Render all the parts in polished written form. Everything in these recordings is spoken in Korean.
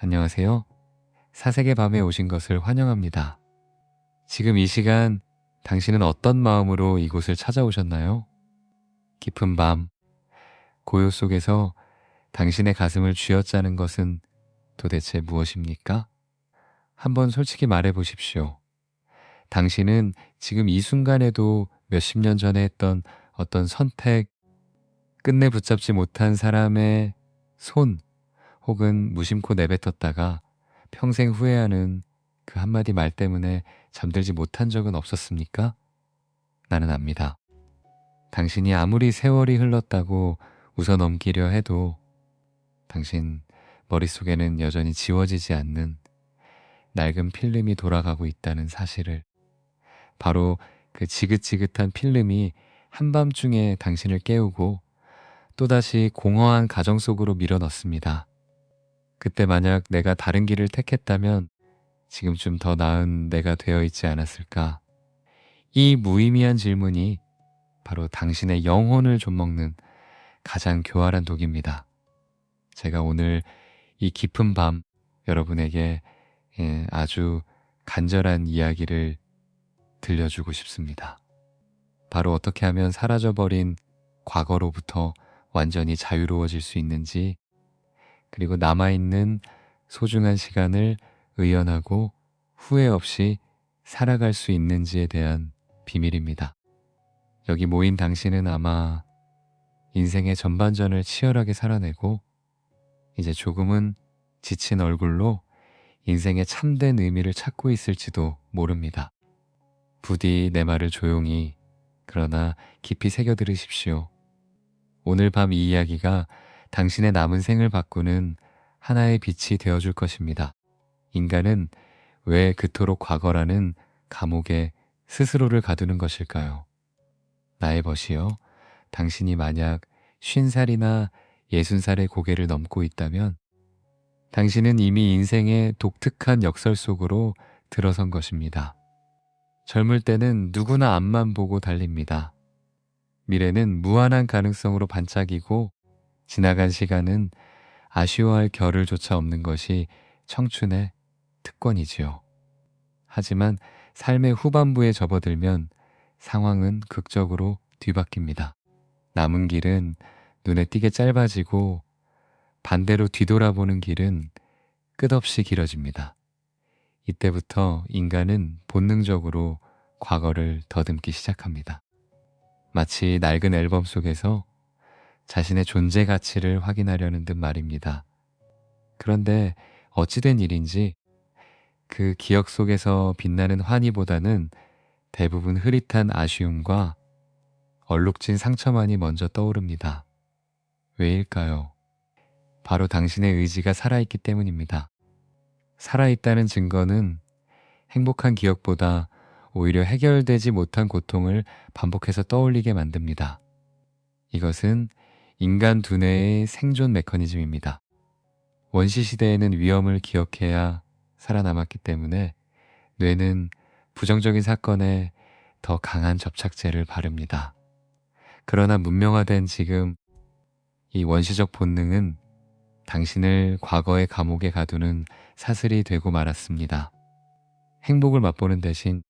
안녕하세요. 사색의 밤에 오신 것을 환영합니다. 지금 이 시간 당신은 어떤 마음으로 이곳을 찾아오셨나요? 깊은 밤, 고요 속에서 당신의 가슴을 쥐어짜는 것은 도대체 무엇입니까? 한번 솔직히 말해 보십시오. 당신은 지금 이 순간에도 몇십 년 전에 했던 어떤 선택, 끝내 붙잡지 못한 사람의 손 혹은 무심코 내뱉었다가 평생 후회하는 그 한마디 말 때문에 잠들지 못한 적은 없었습니까? 나는 압니다. 당신이 아무리 세월이 흘렀다고 웃어넘기려 해도 당신 머릿속에는 여전히 지워지지 않는 낡은 필름이 돌아가고 있다는 사실을, 바로 그 지긋지긋한 필름이 한밤중에 당신을 깨우고 또다시 공허한 가정 속으로 밀어넣습니다. 그때 만약 내가 다른 길을 택했다면 지금쯤 더 나은 내가 되어 있지 않았을까? 이 무의미한 질문이 바로 당신의 영혼을 좀먹는 가장 교활한 독입니다. 제가 오늘 이 깊은 밤 여러분에게 아주 간절한 이야기를 들려주고 싶습니다. 바로 어떻게 하면 사라져버린 과거로부터 완전히 자유로워질 수 있는지, 그리고 남아있는 소중한 시간을 의연하고 후회 없이 살아갈 수 있는지에 대한 비밀입니다. 여기 모인 당신은 아마 인생의 전반전을 치열하게 살아내고 이제 조금은 지친 얼굴로 인생의 참된 의미를 찾고 있을지도 모릅니다. 부디 내 말을 조용히 그러나 깊이 새겨 들으십시오. 오늘 밤 이 이야기가 당신의 남은 생을 바꾸는 하나의 빛이 되어줄 것입니다. 인간은 왜 그토록 과거라는 감옥에 스스로를 가두는 것일까요? 나의 벗이여, 당신이 만약 50살이나 60살의 고개를 넘고 있다면 당신은 이미 인생의 독특한 역설 속으로 들어선 것입니다. 젊을 때는 누구나 앞만 보고 달립니다. 미래는 무한한 가능성으로 반짝이고 지나간 시간은 아쉬워할 겨를조차 없는 것이 청춘의 특권이지요. 하지만 삶의 후반부에 접어들면 상황은 극적으로 뒤바뀝니다. 남은 길은 눈에 띄게 짧아지고 반대로 뒤돌아보는 길은 끝없이 길어집니다. 이때부터 인간은 본능적으로 과거를 더듬기 시작합니다. 마치 낡은 앨범 속에서 자신의 존재 가치를 확인하려는 듯 말입니다. 그런데 어찌된 일인지 그 기억 속에서 빛나는 환희보다는 대부분 흐릿한 아쉬움과 얼룩진 상처만이 먼저 떠오릅니다. 왜일까요? 바로 당신의 의지가 살아있기 때문입니다. 살아있다는 증거는 행복한 기억보다 오히려 해결되지 못한 고통을 반복해서 떠올리게 만듭니다. 이것은 인간 두뇌의 생존 메커니즘입니다. 원시 시대에는 위험을 기억해야 살아남았기 때문에 뇌는 부정적인 사건에 더 강한 접착제를 바릅니다. 그러나 문명화된 지금 이 원시적 본능은 당신을 과거의 감옥에 가두는 사슬이 되고 말았습니다. 행복을 맛보는 대신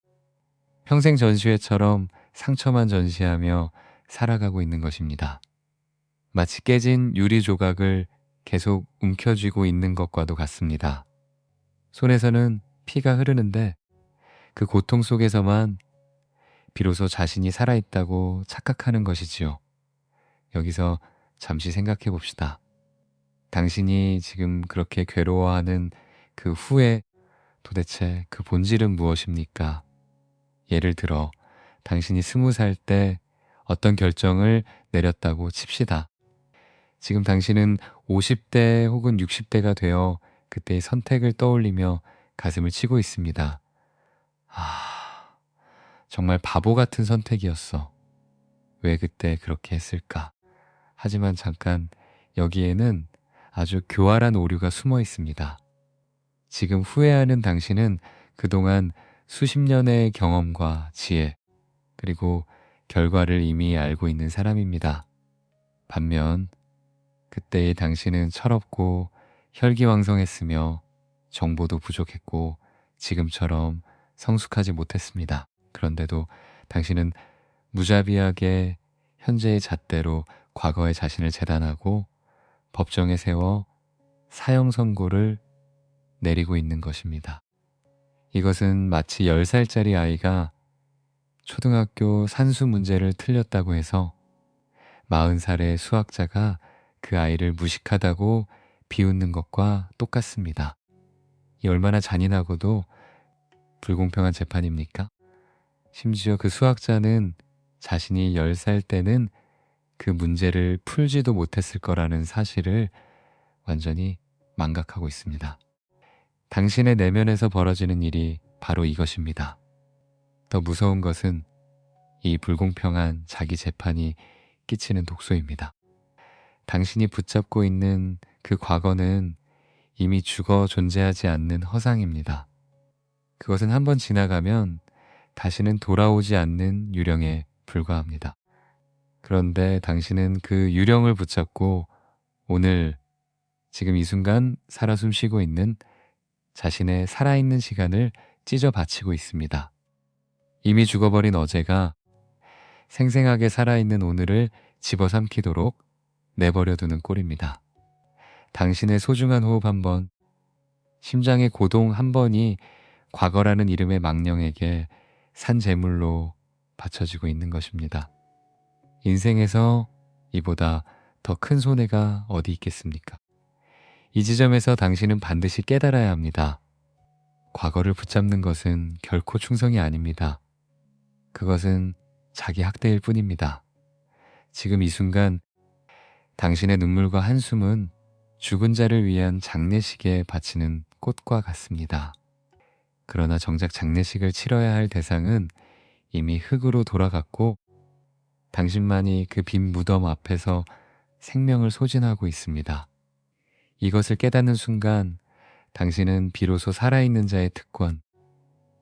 평생 전시회처럼 상처만 전시하며 살아가고 있는 것입니다. 마치 깨진 유리 조각을 계속 움켜쥐고 있는 것과도 같습니다. 손에서는 피가 흐르는데 그 고통 속에서만 비로소 자신이 살아있다고 착각하는 것이지요. 여기서 잠시 생각해 봅시다. 당신이 지금 그렇게 괴로워하는 그 후에 도대체 그 본질은 무엇입니까? 예를 들어 당신이 20살 때 어떤 결정을 내렸다고 칩시다. 지금 당신은 50대 혹은 60대가 되어 그때의 선택을 떠올리며 가슴을 치고 있습니다. 아, 정말 바보 같은 선택이었어. 왜 그때 그렇게 했을까? 하지만 잠깐, 여기에는 아주 교활한 오류가 숨어 있습니다. 지금 후회하는 당신은 그동안 수십 년의 경험과 지혜, 그리고 결과를 이미 알고 있는 사람입니다. 반면 그때의 당신은 철없고 혈기왕성했으며 정보도 부족했고 지금처럼 성숙하지 못했습니다. 그런데도 당신은 무자비하게 현재의 잣대로 과거의 자신을 재단하고 법정에 세워 사형 선고를 내리고 있는 것입니다. 이것은 마치 10살짜리 아이가 초등학교 산수 문제를 틀렸다고 해서 40살의 수학자가 그 아이를 무식하다고 비웃는 것과 똑같습니다. 이 얼마나 잔인하고도 불공평한 재판입니까? 심지어 그 수학자는 자신이 10살 때는 그 문제를 풀지도 못했을 거라는 사실을 완전히 망각하고 있습니다. 당신의 내면에서 벌어지는 일이 바로 이것입니다. 더 무서운 것은 이 불공평한 자기 재판이 끼치는 독소입니다. 당신이 붙잡고 있는 그 과거는 이미 죽어 존재하지 않는 허상입니다. 그것은 한번 지나가면 다시는 돌아오지 않는 유령에 불과합니다. 그런데 당신은 그 유령을 붙잡고 오늘 지금 이 순간 살아 숨쉬고 있는 자신의 살아있는 시간을 찢어 바치고 있습니다. 이미 죽어버린 어제가 생생하게 살아있는 오늘을 집어삼키도록 내버려 두는 꼴입니다. 당신의 소중한 호흡 한 번, 심장의 고동 한 번이 과거라는 이름의 망령에게 산재물로 바쳐지고 있는 것입니다. 인생에서 이보다 더 큰 손해가 어디 있겠습니까? 이 지점에서 당신은 반드시 깨달아야 합니다. 과거를 붙잡는 것은 결코 충성이 아닙니다. 그것은 자기 학대일 뿐입니다. 지금 이 순간 당신의 눈물과 한숨은 죽은 자를 위한 장례식에 바치는 꽃과 같습니다. 그러나 정작 장례식을 치러야 할 대상은 이미 흙으로 돌아갔고 당신만이 그 빈 무덤 앞에서 생명을 소진하고 있습니다. 이것을 깨닫는 순간 당신은 비로소 살아있는 자의 특권,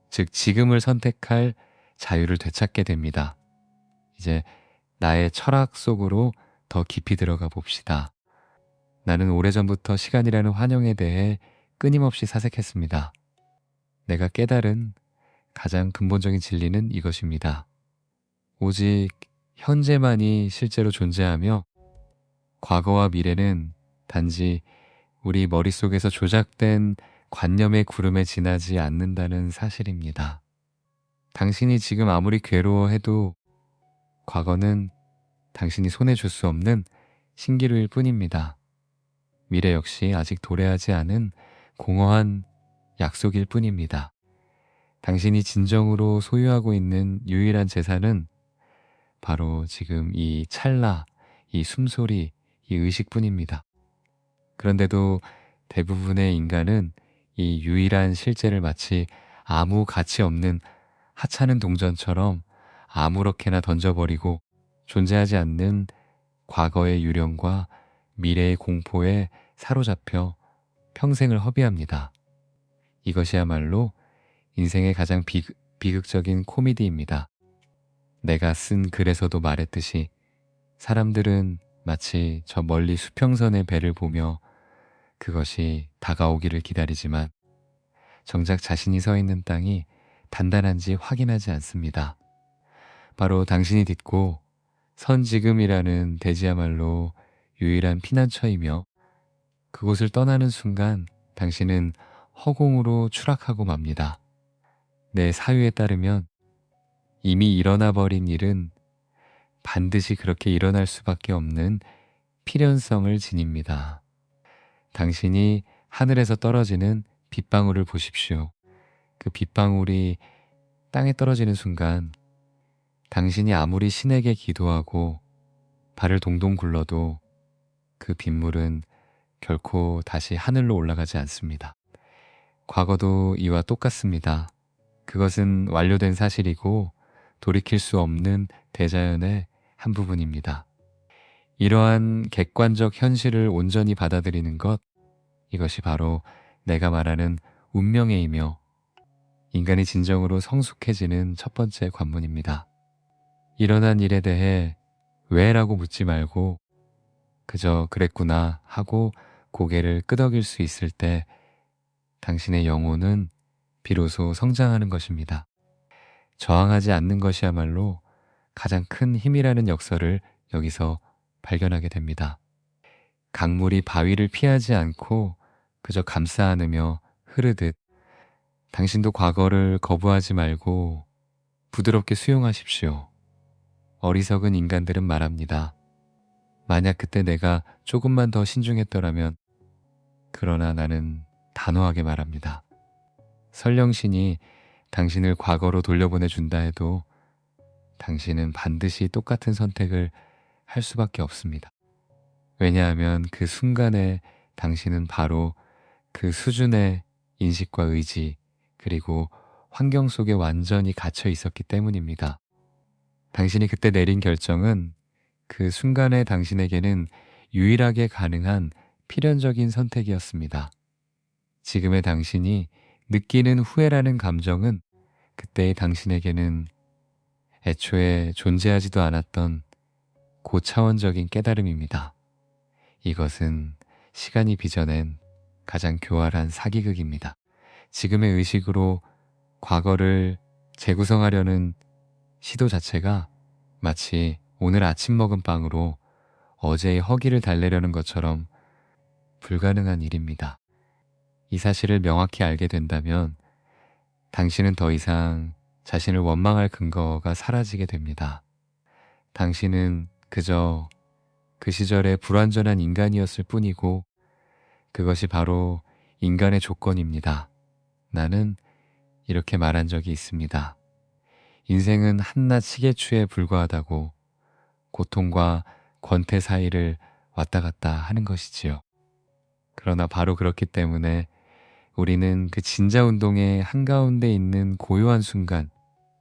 즉 지금을 선택할 자유를 되찾게 됩니다. 이제 나의 철학 속으로 더 깊이 들어가 봅시다. 나는 오래전부터 시간이라는 환영에 대해 끊임없이 사색했습니다. 내가 깨달은 가장 근본적인 진리는 이것입니다. 오직 현재만이 실제로 존재하며 과거와 미래는 단지 우리 머릿속에서 조작된 관념의 구름에 지나지 않는다는 사실입니다. 당신이 지금 아무리 괴로워해도 과거는 당신이 손해줄 수 없는 신기루일 뿐입니다. 미래 역시 아직 도래하지 않은 공허한 약속일 뿐입니다. 당신이 진정으로 소유하고 있는 유일한 재산은 바로 지금 이 찰나, 이 숨소리, 이 의식뿐입니다. 그런데도 대부분의 인간은 이 유일한 실제를 마치 아무 가치 없는 하찮은 동전처럼 아무렇게나 던져버리고 존재하지 않는 과거의 유령과 미래의 공포에 사로잡혀 평생을 허비합니다. 이것이야말로 인생의 가장 비극적인 코미디입니다. 내가 쓴 글에서도 말했듯이 사람들은 마치 저 멀리 수평선의 배를 보며 그것이 다가오기를 기다리지만 정작 자신이 서 있는 땅이 단단한지 확인하지 않습니다. 바로 당신이 딛고 선 지금이라는 대지야말로 유일한 피난처이며 그곳을 떠나는 순간 당신은 허공으로 추락하고 맙니다. 내 사유에 따르면 이미 일어나 버린 일은 반드시 그렇게 일어날 수밖에 없는 필연성을 지닙니다. 당신이 하늘에서 떨어지는 빗방울을 보십시오. 그 빗방울이 땅에 떨어지는 순간 당신이 아무리 신에게 기도하고 발을 동동 굴러도 그 빗물은 결코 다시 하늘로 올라가지 않습니다. 과거도 이와 똑같습니다. 그것은 완료된 사실이고 돌이킬 수 없는 대자연의 한 부분입니다. 이러한 객관적 현실을 온전히 받아들이는 것, 이것이 바로 내가 말하는 운명애이며 인간이 진정으로 성숙해지는 첫 번째 관문입니다. 일어난 일에 대해 왜라고 묻지 말고 그저 그랬구나 하고 고개를 끄덕일 수 있을 때 당신의 영혼은 비로소 성장하는 것입니다. 저항하지 않는 것이야말로 가장 큰 힘이라는 역설을 여기서 발견하게 됩니다. 강물이 바위를 피하지 않고 그저 감싸 안으며 흐르듯 당신도 과거를 거부하지 말고 부드럽게 수용하십시오. 어리석은 인간들은 말합니다. 만약 그때 내가 조금만 더 신중했더라면. 그러나 나는 단호하게 말합니다. 설령신이 당신을 과거로 돌려보내준다 해도 당신은 반드시 똑같은 선택을 할 수밖에 없습니다. 왜냐하면 그 순간에 당신은 바로 그 수준의 인식과 의지, 그리고 환경 속에 완전히 갇혀 있었기 때문입니다. 당신이 그때 내린 결정은 그 순간에 당신에게는 유일하게 가능한 필연적인 선택이었습니다. 지금의 당신이 느끼는 후회라는 감정은 그때의 당신에게는 애초에 존재하지도 않았던 고차원적인 깨달음입니다. 이것은 시간이 빚어낸 가장 교활한 사기극입니다. 지금의 의식으로 과거를 재구성하려는 시도 자체가 마치 오늘 아침 먹은 빵으로 어제의 허기를 달래려는 것처럼 불가능한 일입니다. 이 사실을 명확히 알게 된다면 당신은 더 이상 자신을 원망할 근거가 사라지게 됩니다. 당신은 그저 그 시절의 불완전한 인간이었을 뿐이고 그것이 바로 인간의 조건입니다. 나는 이렇게 말한 적이 있습니다. 인생은 한낱 시계추에 불과하다고 고통과 권태 사이를 왔다 갔다 하는 것이지요. 그러나 바로 그렇기 때문에 우리는 그 진자 운동의 한가운데 있는 고요한 순간,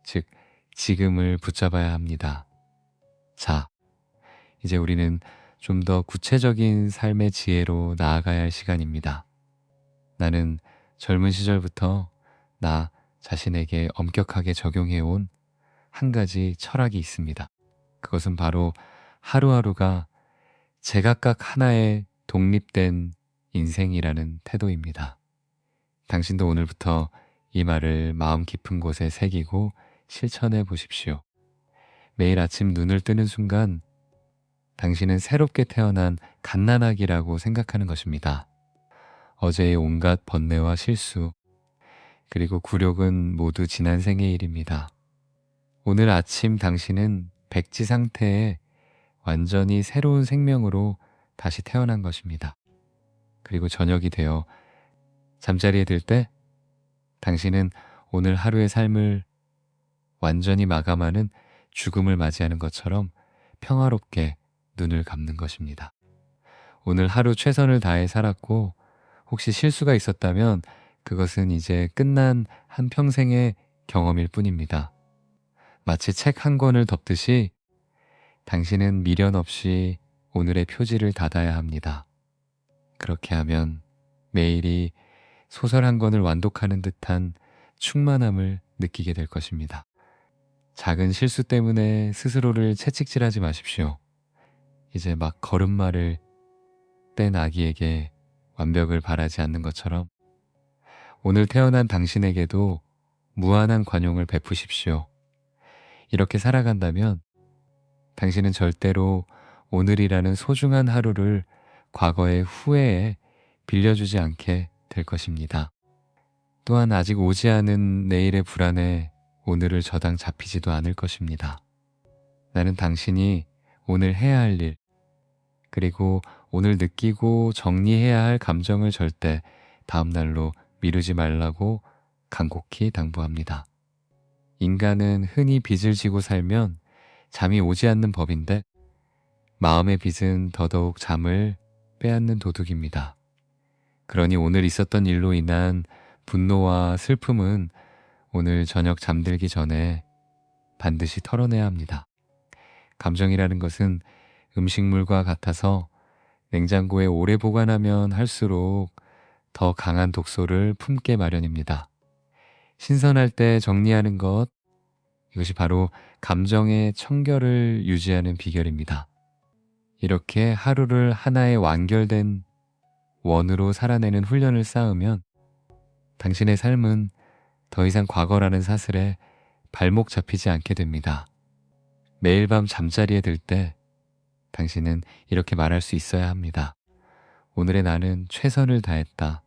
즉 지금을 붙잡아야 합니다. 자, 이제 우리는 좀 더 구체적인 삶의 지혜로 나아가야 할 시간입니다. 나는 젊은 시절부터 나 자신에게 엄격하게 적용해온 한 가지 철학이 있습니다. 그것은 바로 하루하루가 제각각 하나의 독립된 인생이라는 태도입니다. 당신도 오늘부터 이 말을 마음 깊은 곳에 새기고 실천해 보십시오. 매일 아침 눈을 뜨는 순간 당신은 새롭게 태어난 갓난아기라고 생각하는 것입니다. 어제의 온갖 번뇌와 실수, 그리고 굴욕은 모두 지난 생의 일입니다. 오늘 아침 당신은 백지 상태에 완전히 새로운 생명으로 다시 태어난 것입니다. 그리고 저녁이 되어 잠자리에 들 때 당신은 오늘 하루의 삶을 완전히 마감하는 죽음을 맞이하는 것처럼 평화롭게 눈을 감는 것입니다. 오늘 하루 최선을 다해 살았고 혹시 실수가 있었다면 그것은 이제 끝난 한 평생의 경험일 뿐입니다. 마치 책 한 권을 덮듯이 당신은 미련 없이 오늘의 표지를 닫아야 합니다. 그렇게 하면 매일이 소설 한 권을 완독하는 듯한 충만함을 느끼게 될 것입니다. 작은 실수 때문에 스스로를 채찍질하지 마십시오. 이제 막 걸음마를 뗀 아기에게 완벽을 바라지 않는 것처럼 오늘 태어난 당신에게도 무한한 관용을 베푸십시오. 이렇게 살아간다면 당신은 절대로 오늘이라는 소중한 하루를 과거의 후회에 빌려주지 않게 될 것입니다. 또한 아직 오지 않은 내일의 불안에 오늘을 저당 잡히지도 않을 것입니다. 나는 당신이 오늘 해야 할 일, 그리고 오늘 느끼고 정리해야 할 감정을 절대 다음 날로 미루지 말라고 간곡히 당부합니다. 인간은 흔히 빚을 지고 살면 잠이 오지 않는 법인데 마음의 빚은 더더욱 잠을 빼앗는 도둑입니다. 그러니 오늘 있었던 일로 인한 분노와 슬픔은 오늘 저녁 잠들기 전에 반드시 털어내야 합니다. 감정이라는 것은 음식물과 같아서 냉장고에 오래 보관하면 할수록 더 강한 독소를 품게 마련입니다. 신선할 때 정리하는 것, 이것이 바로 감정의 청결을 유지하는 비결입니다. 이렇게 하루를 하나의 완결된 원으로 살아내는 훈련을 쌓으면 당신의 삶은 더 이상 과거라는 사슬에 발목 잡히지 않게 됩니다. 매일 밤 잠자리에 들 때 당신은 이렇게 말할 수 있어야 합니다. 오늘의 나는 최선을 다했다.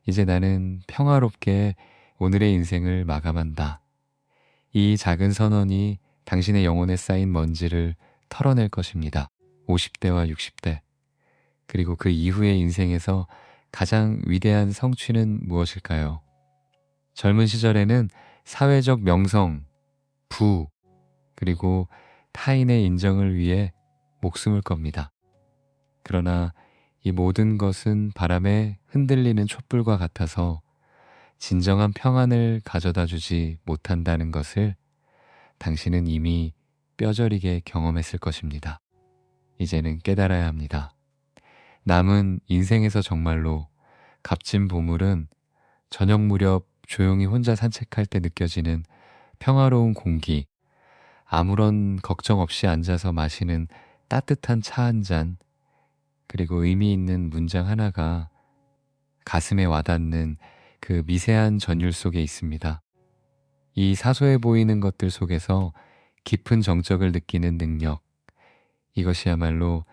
이제 나는 평화롭게 오늘의 인생을 마감한다. 이 작은 선언이 당신의 영혼에 쌓인 먼지를 털어낼 것입니다. 50대와 60대, 그리고 그 이후의 인생에서 가장 위대한 성취는 무엇일까요? 젊은 시절에는 사회적 명성, 부, 그리고 타인의 인정을 위해 목숨을 겁니다. 그러나 이 모든 것은 바람에 흔들리는 촛불과 같아서 진정한 평안을 가져다 주지 못한다는 것을 당신은 이미 뼈저리게 경험했을 것입니다. 이제는 깨달아야 합니다. 남은 인생에서 정말로 값진 보물은 저녁 무렵 조용히 혼자 산책할 때 느껴지는 평화로운 공기, 아무런 걱정 없이 앉아서 마시는 따뜻한 차 한 잔, 그리고 의미 있는 문장 하나가 가슴에 와닿는 그 미세한 전율 속에 있습니다. 이 사소해 보이는 것들 속에서 깊은 정적을 느끼는 능력, 이것이야말로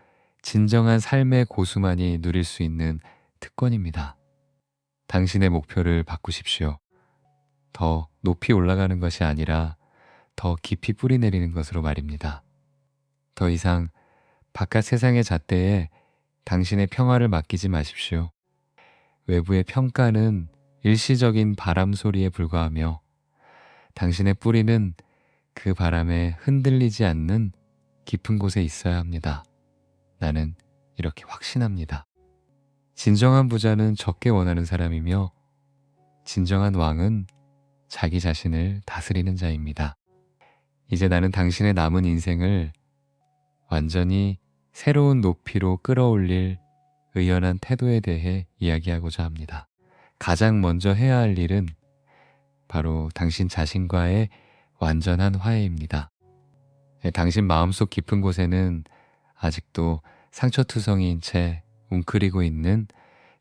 진정한 삶의 고수만이 누릴 수 있는 특권입니다. 당신의 목표를 바꾸십시오. 더 높이 올라가는 것이 아니라 더 깊이 뿌리 내리는 것으로 말입니다. 더 이상 바깥 세상의 잣대에 당신의 평화를 맡기지 마십시오. 외부의 평가는 일시적인 바람 소리에 불과하며 당신의 뿌리는 그 바람에 흔들리지 않는 깊은 곳에 있어야 합니다. 나는 이렇게 확신합니다. 진정한 부자는 적게 원하는 사람이며 진정한 왕은 자기 자신을 다스리는 자입니다. 이제 나는 당신의 남은 인생을 완전히 새로운 높이로 끌어올릴 의연한 태도에 대해 이야기하고자 합니다. 가장 먼저 해야 할 일은 바로 당신 자신과의 완전한 화해입니다. 당신 마음속 깊은 곳에는 아직도 상처투성이인 채 웅크리고 있는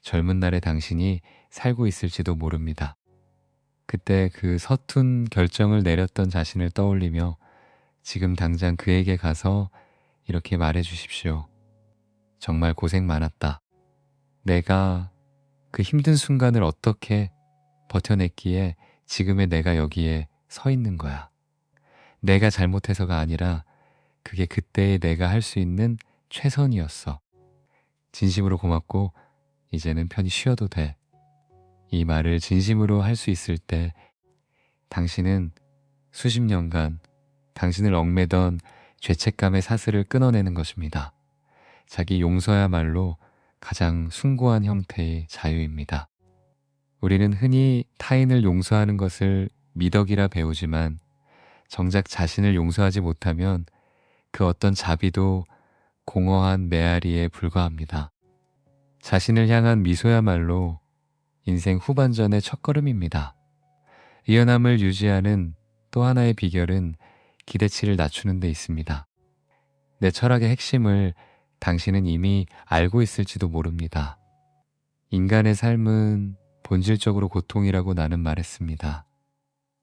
젊은 날의 당신이 살고 있을지도 모릅니다. 그때 그 서툰 결정을 내렸던 자신을 떠올리며 지금 당장 그에게 가서 이렇게 말해 주십시오. 정말 고생 많았다. 내가 그 힘든 순간을 어떻게 버텨냈기에 지금의 내가 여기에 서 있는 거야. 내가 잘못해서가 아니라 그게 그때의 내가 할 수 있는 최선이었어. 진심으로 고맙고 이제는 편히 쉬어도 돼. 이 말을 진심으로 할 수 있을 때 당신은 수십 년간 당신을 얽매던 죄책감의 사슬을 끊어내는 것입니다. 자기 용서야말로 가장 숭고한 형태의 자유입니다. 우리는 흔히 타인을 용서하는 것을 미덕이라 배우지만 정작 자신을 용서하지 못하면 그 어떤 자비도 공허한 메아리에 불과합니다. 자신을 향한 미소야말로 인생 후반전의 첫걸음입니다. 의연함을 유지하는 또 하나의 비결은 기대치를 낮추는 데 있습니다. 내 철학의 핵심을 당신은 이미 알고 있을지도 모릅니다. 인간의 삶은 본질적으로 고통이라고 나는 말했습니다.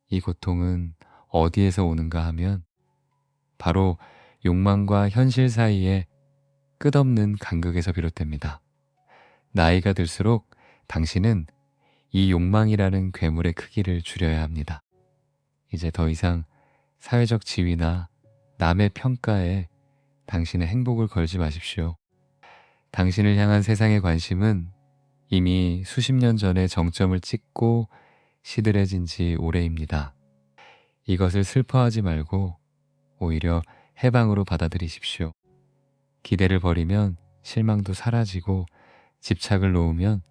이 고통은 어디에서 오는가 하면 바로 욕망과 현실 사이에 끝없는 간극에서 비롯됩니다. 나이가 들수록 당신은 이 욕망이라는 괴물의 크기를 줄여야 합니다. 이제 더 이상 사회적 지위나 남의 평가에 당신의 행복을 걸지 마십시오. 당신을 향한 세상의 관심은 이미 수십 년 전에 정점을 찍고 시들해진 지 오래입니다. 이것을 슬퍼하지 말고 오히려 해방으로 받아들이십시오. 기대를 버리면 실망도 사라지고 집착을 놓으면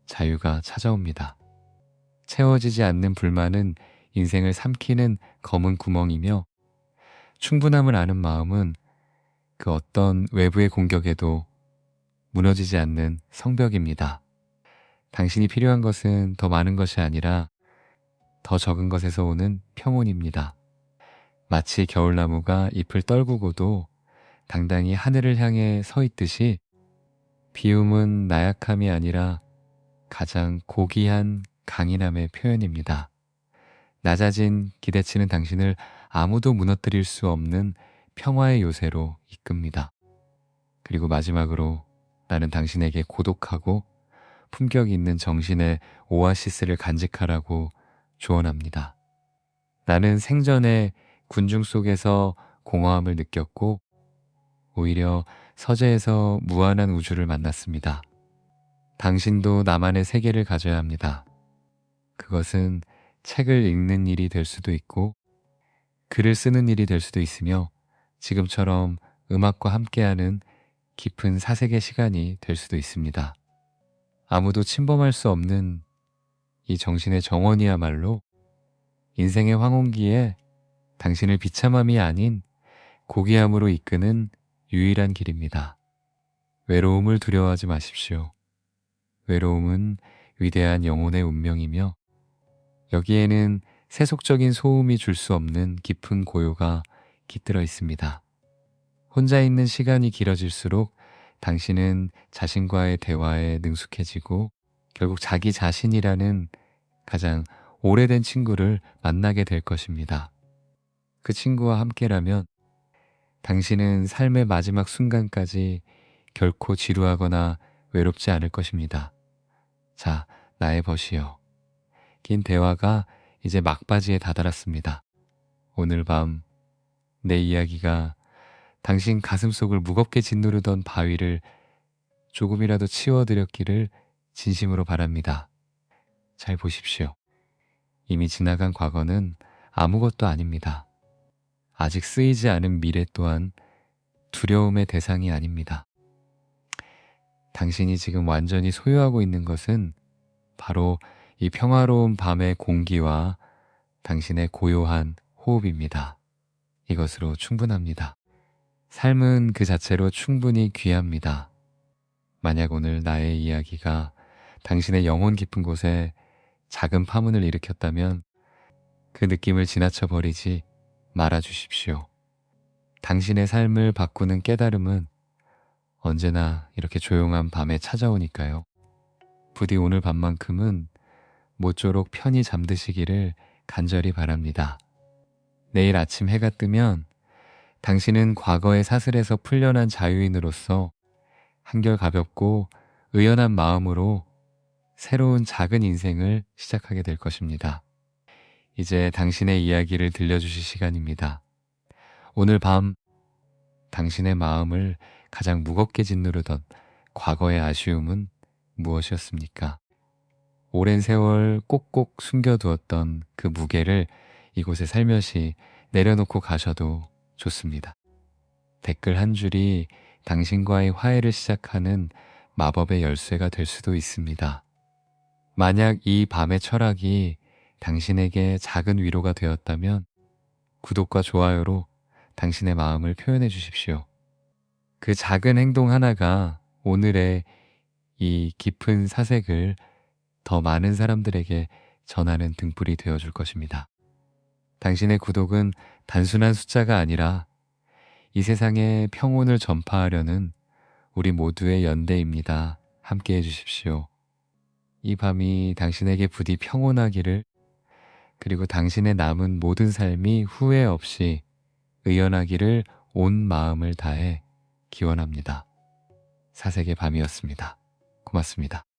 자유가 찾아옵니다. 채워지지 않는 불만은 인생을 삼키는 검은 구멍이며 충분함을 아는 마음은 그 어떤 외부의 공격에도 무너지지 않는 성벽입니다. 당신이 필요한 것은 더 많은 것이 아니라 더 적은 것에서 오는 평온입니다. 마치 겨울나무가 잎을 떨구고도 당당히 하늘을 향해 서 있듯이 비움은 나약함이 아니라 가장 고귀한 강인함의 표현입니다. 낮아진 기대치는 당신을 아무도 무너뜨릴 수 없는 평화의 요새로 이끕니다. 그리고 마지막으로 나는 당신에게 고독하고 품격 있는 정신의 오아시스를 간직하라고 조언합니다. 나는 생전에 군중 속에서 공허함을 느꼈고 오히려 서재에서 무한한 우주를 만났습니다. 당신도 나만의 세계를 가져야 합니다. 그것은 책을 읽는 일이 될 수도 있고 글을 쓰는 일이 될 수도 있으며 지금처럼 음악과 함께하는 깊은 사색의 시간이 될 수도 있습니다. 아무도 침범할 수 없는 이 정신의 정원이야말로 인생의 황혼기에 당신을 비참함이 아닌 고귀함으로 이끄는 유일한 길입니다. 외로움을 두려워하지 마십시오. 외로움은 위대한 영혼의 운명이며 여기에는 세속적인 소음이 줄 수 없는 깊은 고요가 깃들어 있습니다. 혼자 있는 시간이 길어질수록 당신은 자신과의 대화에 능숙해지고 결국 자기 자신이라는 가장 오래된 친구를 만나게 될 것입니다. 그 친구와 함께라면 당신은 삶의 마지막 순간까지 결코 지루하거나 외롭지 않을 것입니다. 자, 나의 벗이여. 긴 대화가 이제 막바지에 다다랐습니다. 오늘 밤 내 이야기가 당신 가슴속을 무겁게 짓누르던 바위를 조금이라도 치워드렸기를 진심으로 바랍니다. 잘 보십시오. 이미 지나간 과거는 아무것도 아닙니다. 아직 쓰이지 않은 미래 또한 두려움의 대상이 아닙니다. 당신이 지금 완전히 소유하고 있는 것은 바로 이 평화로운 밤의 공기와 당신의 고요한 호흡입니다. 이것으로 충분합니다. 삶은 그 자체로 충분히 귀합니다. 만약 오늘 나의 이야기가 당신의 영혼 깊은 곳에 작은 파문을 일으켰다면 그 느낌을 지나쳐 버리지 말아 주십시오. 당신의 삶을 바꾸는 깨달음은 언제나 이렇게 조용한 밤에 찾아오니까요. 부디 오늘 밤만큼은 모쪼록 편히 잠드시기를 간절히 바랍니다. 내일 아침 해가 뜨면 당신은 과거의 사슬에서 풀려난 자유인으로서 한결 가볍고 의연한 마음으로 새로운 작은 인생을 시작하게 될 것입니다. 이제 당신의 이야기를 들려주실 시간입니다. 오늘 밤 당신의 마음을 가장 무겁게 짓누르던 과거의 아쉬움은 무엇이었습니까? 오랜 세월 꼭꼭 숨겨두었던 그 무게를 이곳에 살며시 내려놓고 가셔도 좋습니다. 댓글 한 줄이 당신과의 화해를 시작하는 마법의 열쇠가 될 수도 있습니다. 만약 이 밤의 철학이 당신에게 작은 위로가 되었다면 구독과 좋아요로 당신의 마음을 표현해 주십시오. 그 작은 행동 하나가 오늘의 이 깊은 사색을 더 많은 사람들에게 전하는 등불이 되어줄 것입니다. 당신의 구독은 단순한 숫자가 아니라 이 세상에 평온을 전파하려는 우리 모두의 연대입니다. 함께 해주십시오. 이 밤이 당신에게 부디 평온하기를, 그리고 당신의 남은 모든 삶이 후회 없이 의연하기를 온 마음을 다해 기원합니다. 사색의 밤이었습니다. 고맙습니다.